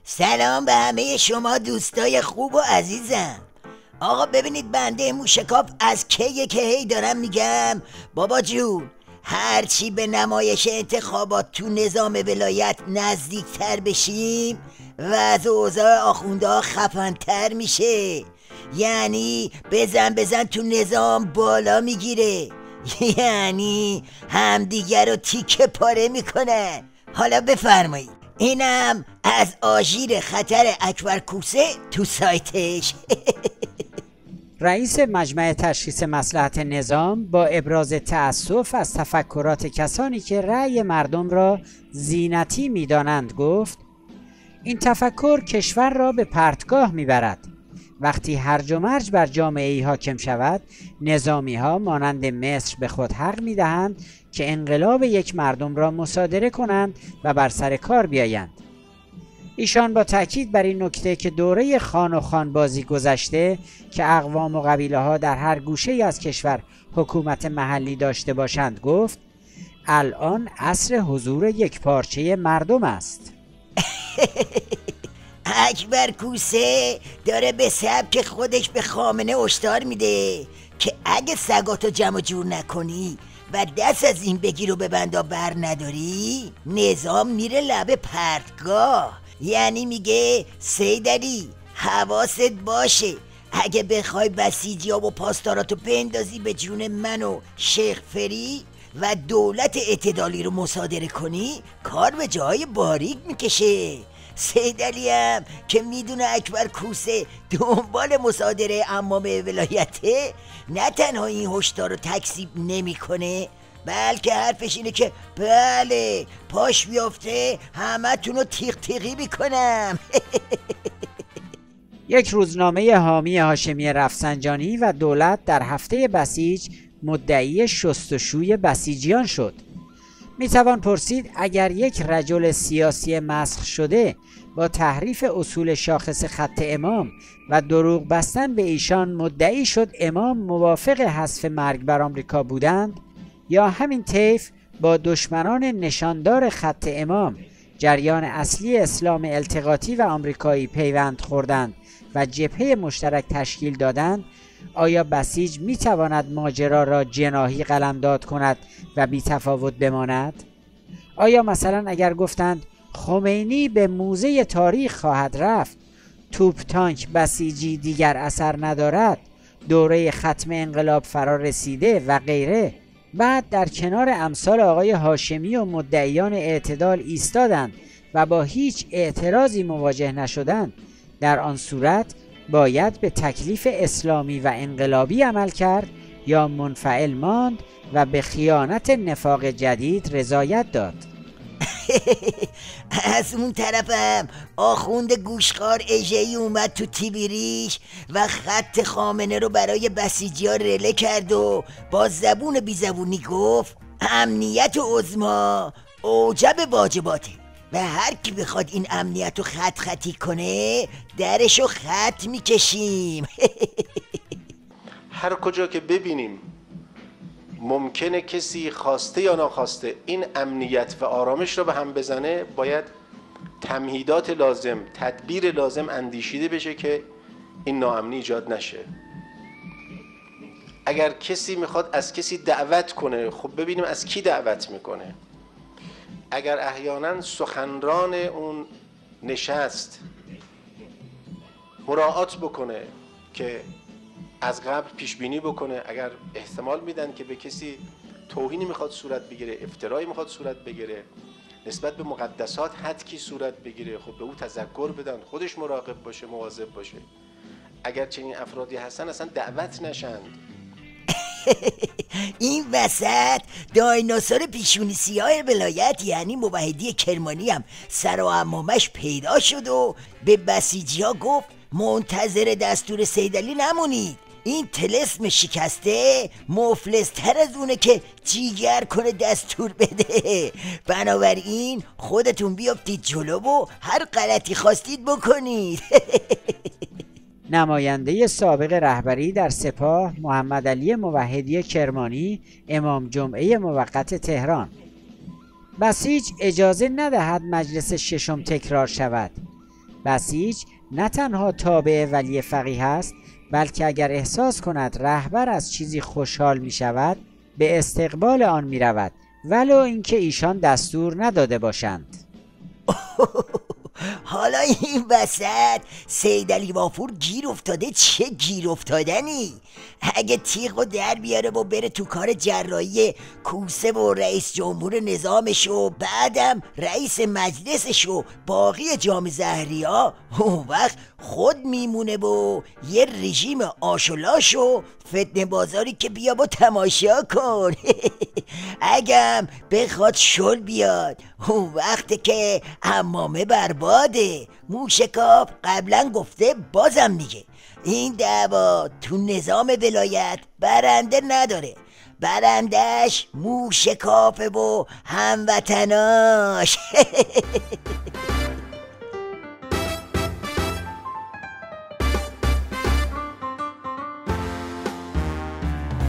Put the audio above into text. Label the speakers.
Speaker 1: سلام به همه شما دوستای خوب و عزیزم. آقا ببینید، بنده موشکاف از کیه که هی دارم میگم بابا جون، هرچی به نمایش انتخابات تو نظام ولایت نزدیک تر بشیم وضع اوضاع آخونده ها خفن‌تر میشه. یعنی بزن تو نظام بالا میگیره، یعنی همدیگر رو تیکه پاره میکنن. حالا بفرمایید، اینم از آژیر خطر اکبر کوسه تو سایتش.
Speaker 2: رئیس مجمع تشخیص مصلحت نظام با ابراز تأسف از تفکرات کسانی که رأی مردم را زینتی می‌دانند گفت: این تفکر کشور را به پرتگاه می‌برد. وقتی هرج و مرج بر جامعه‌ای حاکم شود، نظامی‌ها مانند مصر به خود حق می‌دهند که انقلاب یک مردم را مصادره کنند و بر سر کار بیایند. ایشان با تأکید بر این نکته که دوره خان و خانبازی گذشته که اقوام و قبیله ها در هر گوشه‌ای از کشور حکومت محلی داشته باشند گفت: الان عصر حضور یک پارچه مردم است.
Speaker 1: اکبر کوسه داره به سبک خودش به خامنه هشدار میده که اگه سگاتو جمع جور نکنی و دست از این بگیر و ببندا بر نداری، نظام میره لب پرتگاه. یعنی میگه سیدعلی حواست باشه، اگه بخوای بسیجیا و پاسداراتو بندازی به جون من و شیخ فری و دولت اعتدالی رو مصادره کنی، کار به جای باریک میکشه. سیدعلی هم که میدونه اکبر کوسه دنبال مصادره عمام ولایته، نه تنها این هشدار رو تکذیب نمیکنه، بلکه حرفش اینه که بله پاش بیافته همه تونو تیغ تیغی میکنم.
Speaker 2: یک روزنامه حامی هاشمی رفسنجانی و دولت در هفته بسیج مدعی شستشوی بسیجیان شد. میتوان پرسید اگر یک رجل سیاسی مسخ شده با تحریف اصول شاخص خط امام و دروغ بستن به ایشان مدعی شد امام موافق حذف مرگ بر آمریکا بودند، یا همین طیف با دشمنان نشاندار خط امام جریان اصلی اسلام التقاطی و آمریکایی پیوند خوردند و جبهه مشترک تشکیل دادند، آیا بسیج میتواند ماجرا را جناحی قلمداد کند و بی تفاوت بماند؟ آیا مثلا اگر گفتند خمینی به موزه تاریخ خواهد رفت، توپ تانک بسیجی دیگر اثر ندارد، دوره ختم انقلاب فرا رسیده و غیره، بعد در کنار امثال آقای هاشمی و مدعیان اعتدال ایستادند و با هیچ اعتراضی مواجه نشدند، در آن صورت باید به تکلیف اسلامی و انقلابی عمل کرد یا منفعل ماند و به خیانت نفاق جدید رضایت داد؟
Speaker 1: از اون طرفم آخوند گوشخار اژه‌ای اومد تو تیبیریش و خط خامنه رو برای بسیجی ها رله کرد و با زبون بی زبونی گفت امنیت عظما اوجب واجباته و هر کی بخواد این امنیت رو خط خطی کنه درشو خط میکشیم.
Speaker 3: هر کجا که ببینیم ممکنه کسی خواسته یا ناخواسته این امنیت و آرامش رو به هم بزنه، باید تمهیدات لازم، تدبیر لازم اندیشیده بشه که این ناامنی ایجاد نشه. اگر کسی میخواد از کسی دعوت کنه، خب ببینیم از کی دعوت میکنه. اگر احیانا سخنران اون نشست مراعات بکنه که از قبل پیش بینی بکنه، اگر احتمال میدن که به کسی توهینی میخواد صورت بگیره، افترایی میخواد صورت بگیره، نسبت به مقدسات حدکی صورت بگیره، خب به او تذکر بدن، خودش مراقب باشه، مواظب باشه. اگر چنین افرادی هستن اصلا دعوت نشند.
Speaker 1: این وسط دایناسور پیشونی سیاه ولایت یعنی موحدی کرمانی هم سر و عمامش پیدا شد و به بسیجی ها گفت منتظر دستور سیدعلی نمونید، این طلسم شکسته مفلس‌تر از اونه که جیگر کنه دستور بده، بنابراین خودتون بیافتید جلو و هر غلطی خواستید بکنید.
Speaker 2: نماینده سابق رهبری در سپاه محمد علی موحدی کرمانی، امام جمعه موقت تهران: بسیج اجازه ندهد مجلس ششم تکرار شود. بسیج نه تنها تابع ولی فقیه است، بلکه اگر احساس کند رهبر از چیزی خوشحال می شود به استقبال آن می رود، ولو اینکه ایشان دستور نداده باشند.
Speaker 1: حالا این وسط سید علی وافور گیر افتاده. چه گیر افتادنی؟ اگه تیغو در بیاره و بره تو کار جراحی کوسه و رئیس جمهور نظامش و بعدم رئیس مجلسش و باقی جام زهریا، اون وقت خود میمونه و یه رژیم آشولاش و فتنه بازاری که بیا با تماشا کن. اگم بخواد شل بیاد اون وقت که حمامه برباده. موشکاف قبلا گفته بازم میگه این دعوا تو نظام ولایت برنده نداره، برندش موشکافه و هموطناش.